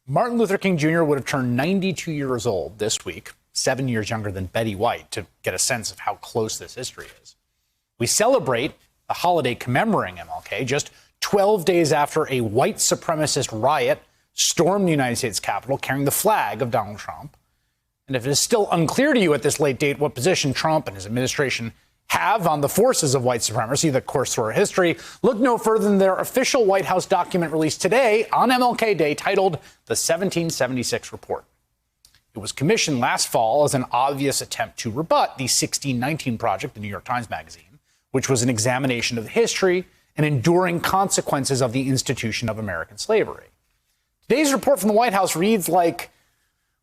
Martin Luther King Jr. would have turned 92 years old this week, 7 years younger than Betty White, to get a sense of how close this history is. We celebrate a holiday commemorating MLK just 12 days after a white supremacist riot stormed the United States Capitol carrying the flag of Donald Trump. And if it is still unclear to you at this late date what position Trump and his administration have on the forces of white supremacy that course through our history, look no further than their official White House document released today on MLK Day titled The 1776 Report. It was commissioned last fall as an obvious attempt to rebut the 1619 Project, the New York Times Magazine, which was an examination of the history and enduring consequences of the institution of American slavery. Today's report from the White House reads like,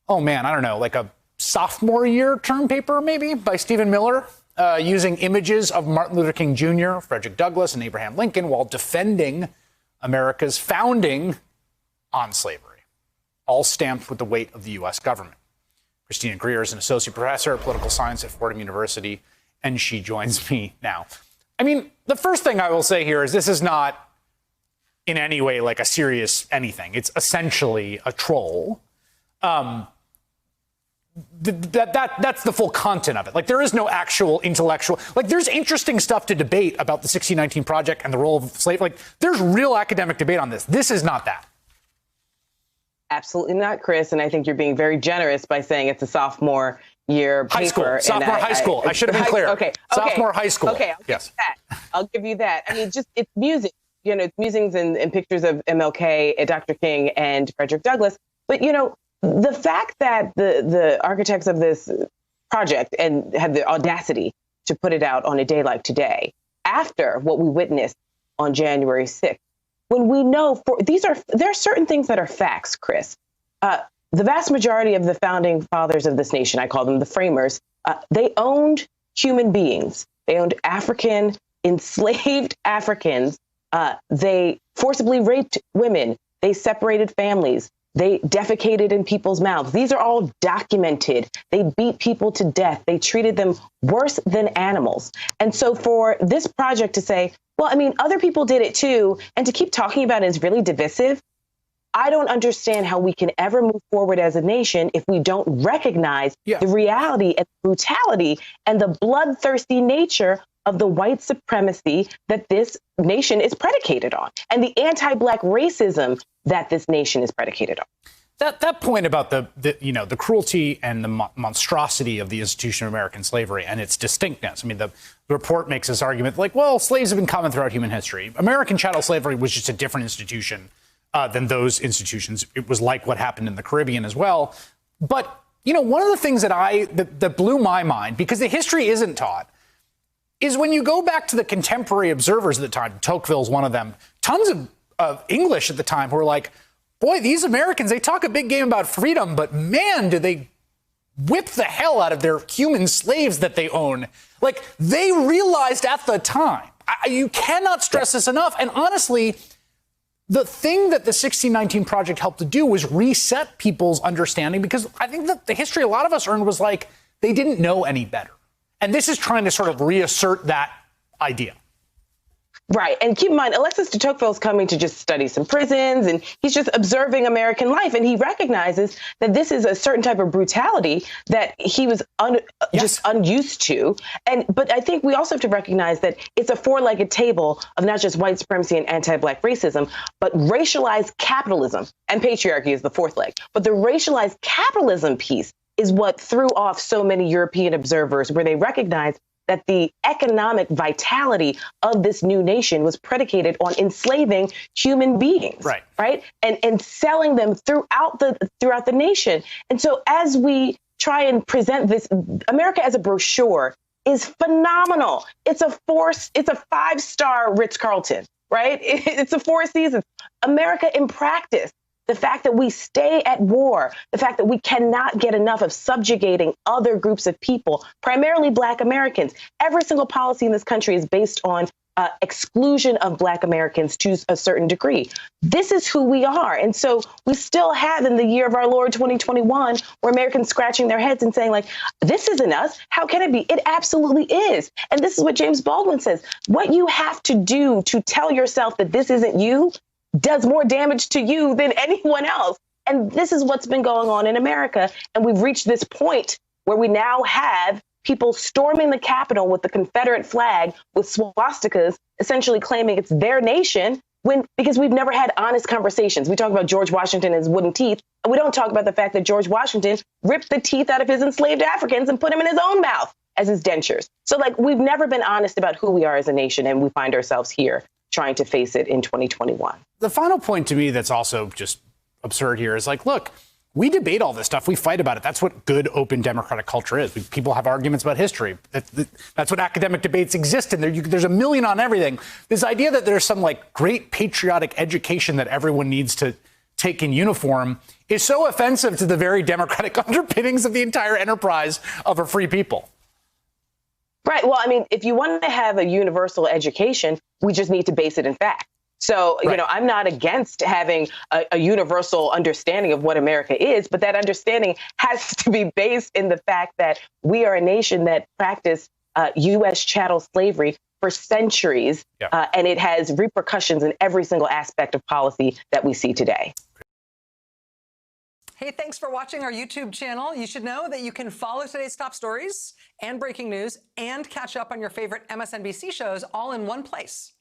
oh man, I don't know, like a sophomore year term paper maybe by Stephen Miller, using images of Martin Luther King Jr., Frederick Douglass, and Abraham Lincoln while defending America's founding on slavery, all stamped with the weight of the U.S. government. Christina Greer is an associate professor of political science at Fordham University, and she joins me now. I mean, the first thing I will say here is this is not in any way like a serious anything. It's essentially a troll. That's the full content of it. Like, there is no actual intellectual, like, there's interesting stuff to debate about the 1619 Project and the role of slavery. Like, there's real academic debate on this. This is not that. Absolutely not, Chris. And I think you're being very generous by saying it's a sophomore year paper. High school. Sophomore high school. I should have been clear. Okay. Sophomore high school. Okay. I'll give you that. I mean, just it's music. You know, it's musings and pictures of MLK, Dr. King, and Frederick Douglass. But, you know, the fact that the architects of this project and had the audacity to put it out on a day like today, after what we witnessed on January 6th, when we know there are certain things that are facts, Chris. The vast majority of the founding fathers of this nation, I call them the framers, they owned human beings. They owned African, enslaved Africans. They forcibly raped women. They separated families. They defecated in people's mouths. These are all documented. They beat people to death. They treated them worse than animals. And so for this project to say, well, I mean, other people did it too, and to keep talking about it is really divisive. I don't understand how we can ever move forward as a nation if we don't recognize the reality and brutality and the bloodthirsty nature of the white supremacy that this nation is predicated on, and the anti-Black racism that this nation is predicated on. That point about the cruelty and the monstrosity of the institution of American slavery and its distinctness. I mean, the report makes this argument like, well, slaves have been common throughout human history. American chattel slavery was just a different institution than those institutions. It was like what happened in the Caribbean as well. But, you know, one of the things that blew my mind, because the history isn't taught, is when you go back to the contemporary observers at the time, Tocqueville's one of them, tons of English at the time who were like, boy, these Americans, they talk a big game about freedom, but man, do they whip the hell out of their human slaves that they own. Like, they realized at the time, you cannot stress this enough. And honestly, the thing that the 1619 Project helped to do was reset people's understanding, because I think that the history a lot of us earned was like, they didn't know any better. And this is trying to sort of reassert that idea. Right. And keep in mind, Alexis de Tocqueville is coming to just study some prisons, and he's just observing American life. And he recognizes that this is a certain type of brutality that he was just unused to. But I think we also have to recognize that it's a four-legged table of not just white supremacy and anti-Black racism, but racialized capitalism, and patriarchy is the fourth leg. But the racialized capitalism piece is what threw off so many European observers, where they recognized that the economic vitality of this new nation was predicated on enslaving human beings, right? And selling them throughout the nation. And so as we try and present this, America as a brochure is phenomenal. It's a 5-star Ritz-Carlton, right? It's a 4 seasons. America in practice. The fact that we stay at war, the fact that we cannot get enough of subjugating other groups of people, primarily Black Americans. Every single policy in this country is based on exclusion of Black Americans to a certain degree. This is who we are. And so we still have, in the year of our Lord 2021, where Americans scratching their heads and saying, like, this isn't us. How can it be? It absolutely is. And this is what James Baldwin says. What you have to do to tell yourself that this isn't you does more damage to you than anyone else. And this is what's been going on in America. And we've reached this point where we now have people storming the Capitol with the Confederate flag with swastikas, essentially claiming it's their nation, because we've never had honest conversations. We talk about George Washington and his wooden teeth, and we don't talk about the fact that George Washington ripped the teeth out of his enslaved Africans and put them in his own mouth as his dentures. So, like, we've never been honest about who we are as a nation, and we find ourselves here trying to face it in 2021. The final point to me that's also just absurd here is, like, look, we debate all this stuff. We fight about it. That's what good, open, democratic culture is. People have arguments about history. That's what academic debates exist in. There's a million on everything. This idea that there's some, like, great patriotic education that everyone needs to take in uniform is so offensive to the very democratic underpinnings of the entire enterprise of a free people. Right. Well, I mean, if you want to have a universal education, we just need to base it in fact. So, right. You know, I'm not against having a universal understanding of what America is, but that understanding has to be based in the fact that we are a nation that practiced U.S. chattel slavery for centuries, and it has repercussions in every single aspect of policy that we see today. Hey, thanks for watching our YouTube channel. You should know that you can follow today's top stories and breaking news and catch up on your favorite MSNBC shows all in one place.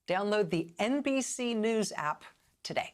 Download the NBC News app today.